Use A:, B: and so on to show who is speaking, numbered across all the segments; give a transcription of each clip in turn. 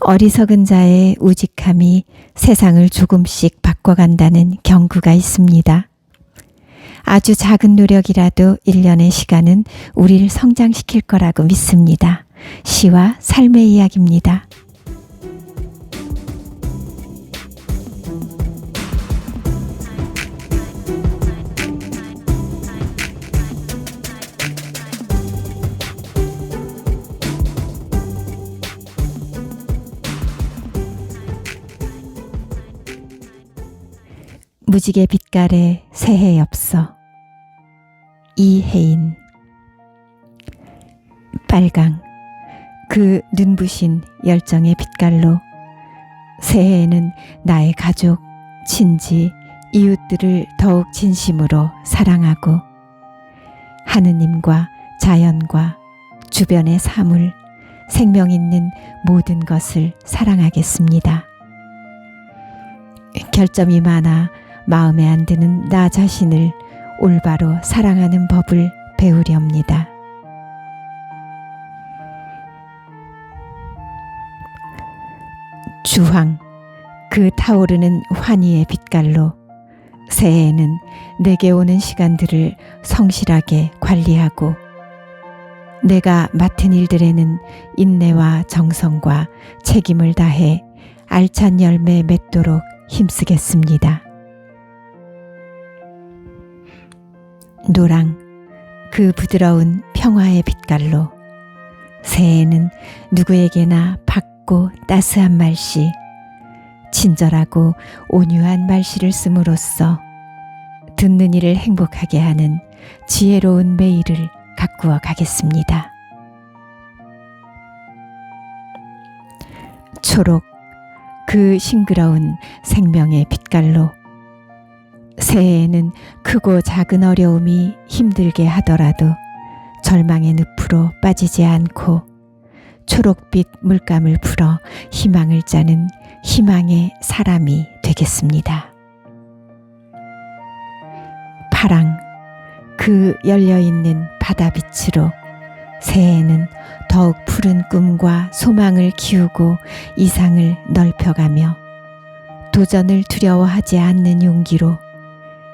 A: 어리석은 자의 우직함이 세상을 조금씩 바꿔간다는 경구가 있습니다. 아주 작은 노력이라도 일련의 시간은 우리를 성장시킬 거라고 믿습니다. 시와 삶의 이야기입니다. 무지개 빛깔의 새해 엽서. 이혜인. 빨강, 그 눈부신 열정의 빛깔로 새해에는 나의 가족, 친지, 이웃들을 더욱 진심으로 사랑하고 하느님과 자연과 주변의 사물, 생명 있는 모든 것을 사랑하겠습니다. 결점이 많아 마음에 안 드는 나 자신을 올바로 사랑하는 법을 배우렵니다. 주황, 그 타오르는 환희의 빛깔로 새해에는 내게 오는 시간들을 성실하게 관리하고 내가 맡은 일들에는 인내와 정성과 책임을 다해 알찬 열매 맺도록 힘쓰겠습니다. 노랑, 그 부드러운 평화의 빛깔로 새해에는 누구에게나 밝고 따스한 말씨, 친절하고 온유한 말씨를 씀으로써 듣는 이를 행복하게 하는 지혜로운 매일을 가꾸어 가겠습니다. 초록, 그 싱그러운 생명의 빛깔로 새해에는 크고 작은 어려움이 힘들게 하더라도 절망의 늪으로 빠지지 않고 초록빛 물감을 풀어 희망을 짜는 희망의 사람이 되겠습니다. 파랑, 그 열려있는 바다빛으로 새해에는 더욱 푸른 꿈과 소망을 키우고 이상을 넓혀가며 도전을 두려워하지 않는 용기로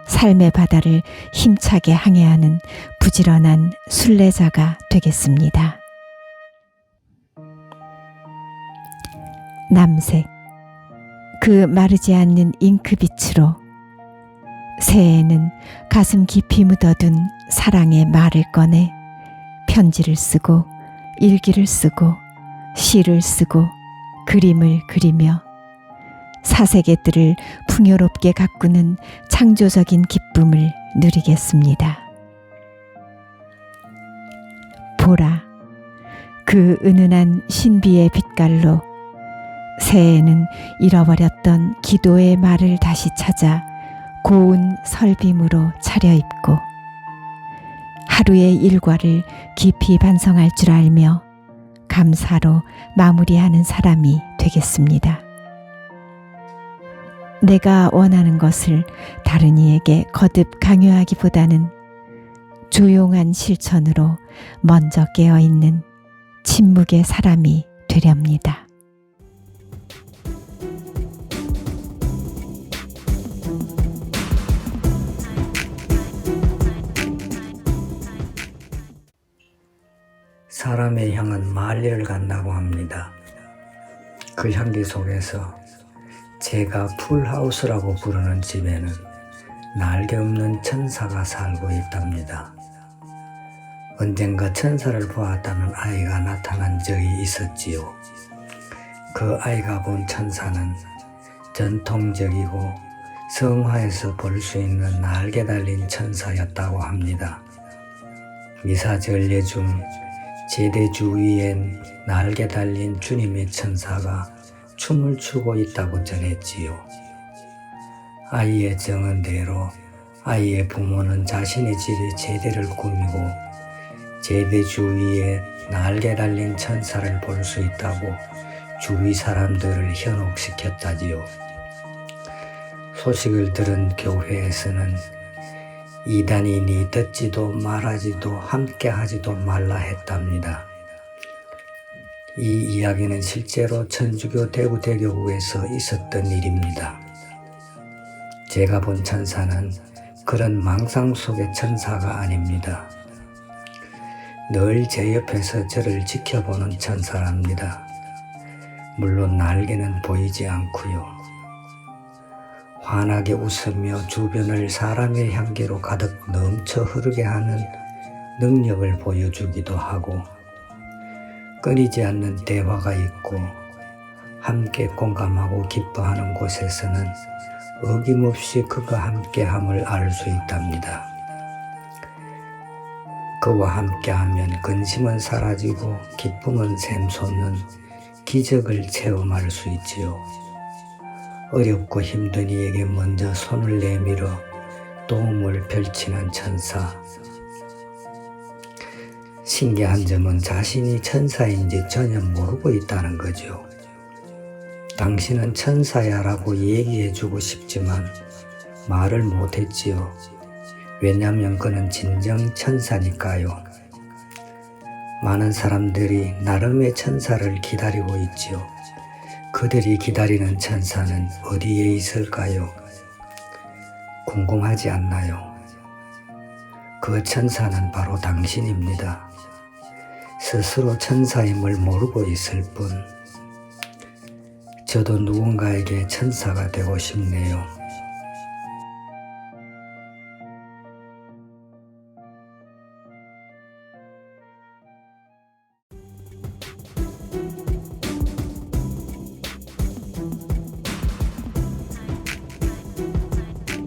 A: 삶의 바다를 힘차게 항해하는 부지런한 순례자가 되겠습니다. 남색, 그 마르지 않는 잉크빛으로 새해에는 가슴 깊이 묻어둔 사랑의 말을 꺼내 편지를 쓰고 일기를 쓰고 시를 쓰고 그림을 그리며 사색의 뜰을 풍요롭게 가꾸는 창조적인 기쁨을 누리겠습니다. 보라, 그 은은한 신비의 빛깔로 새해에는 잃어버렸던 기도의 말을 다시 찾아 고운 설빔으로 차려입고 하루의 일과를 깊이 반성할 줄 알며 감사로 마무리하는 사람이 되겠습니다. 내가 원하는 것을 다른 이에게 거듭 강요하기보다는 조용한 실천으로 먼저 깨어있는 침묵의 사람이 되렵니다.
B: 사람의 향은 만리를 간다고 합니다. 그 향기 속에서 제가 풀하우스라고 부르는 집에는 날개 없는 천사가 살고 있답니다. 언젠가 천사를 보았다는 아이가 나타난 적이 있었지요. 그 아이가 본 천사는 전통적이고 성화에서 볼 수 있는 날개 달린 천사였다고 합니다. 미사전례 중 제대 주위엔 날개 달린 주님의 천사가 춤을 추고 있다고 전했지요. 아이의 정언대로 아이의 부모는 자신의 집에 제대를 꾸미고 제대 주위에 날개 달린 천사를 볼 수 있다고 주위 사람들을 현혹시켰다지요. 소식을 들은 교회에서는 이단이니 듣지도 말하지도 함께 하지도 말라 했답니다. 이 이야기는 실제로 천주교 대구 대교구에서 있었던 일입니다. 제가 본 천사는 그런 망상 속의 천사가 아닙니다. 늘 제 옆에서 저를 지켜보는 천사랍니다. 물론 날개는 보이지 않고요. 환하게 웃으며 주변을 사람의 향기로 가득 넘쳐 흐르게 하는 능력을 보여주기도 하고, 끊이지 않는 대화가 있고 함께 공감하고 기뻐하는 곳에서는 어김없이 그가 함께함을 알 수 있답니다. 그와 함께하면 근심은 사라지고 기쁨은 샘솟는 기적을 체험할 수 있지요. 어렵고 힘든 이에게 먼저 손을 내밀어 도움을 펼치는 천사. 신기한 점은 자신이 천사인지 전혀 모르고 있다는 거죠. 당신은 천사야 라고 얘기해주고 싶지만 말을 못했지요. 왜냐하면 그는 진정 천사니까요. 많은 사람들이 나름의 천사를 기다리고 있지요. 그들이 기다리는 천사는 어디에 있을까요? 궁금하지 않나요? 그 천사는 바로 당신입니다. 스스로 천사임을 모르고 있을 뿐. 저도 누군가에게 천사가 되고 싶네요.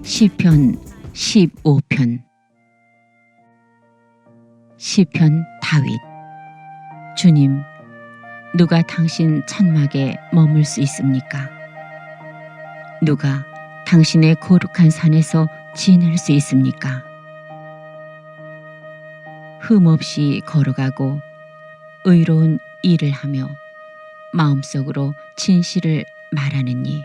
C: 시편 15편. 시편 다윗. 주님, 누가 당신 천막에 머물 수 있습니까? 누가 당신의 거룩한 산에서 지낼 수 있습니까? 흠없이 걸어가고 의로운 일을 하며 마음속으로 진실을 말하는 이.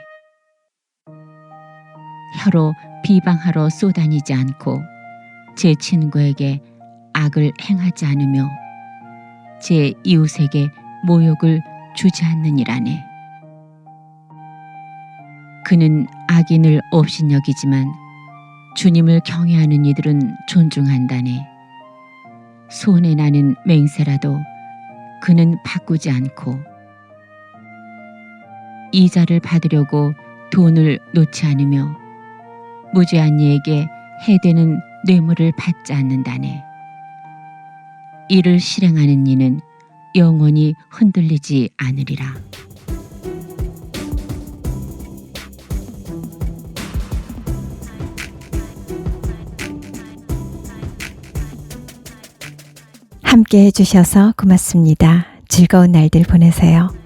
C: 혀로 비방하러 쏘다니지 않고 제 친구에게 악을 행하지 않으며 제 이웃에게 모욕을 주지 않는 이라네. 그는 악인을 업신여기지만 주님을 경외하는 이들은 존중한다네. 손에 나는 맹세라도 그는 바꾸지 않고 이자를 받으려고 돈을 놓지 않으며 무죄한 이에게 해되는 뇌물을 받지 않는다네. 이를 실행하는 이는 영원히 흔들리지 않으리라.
A: 함께 해주셔서 고맙습니다. 즐거운 날들 보내세요.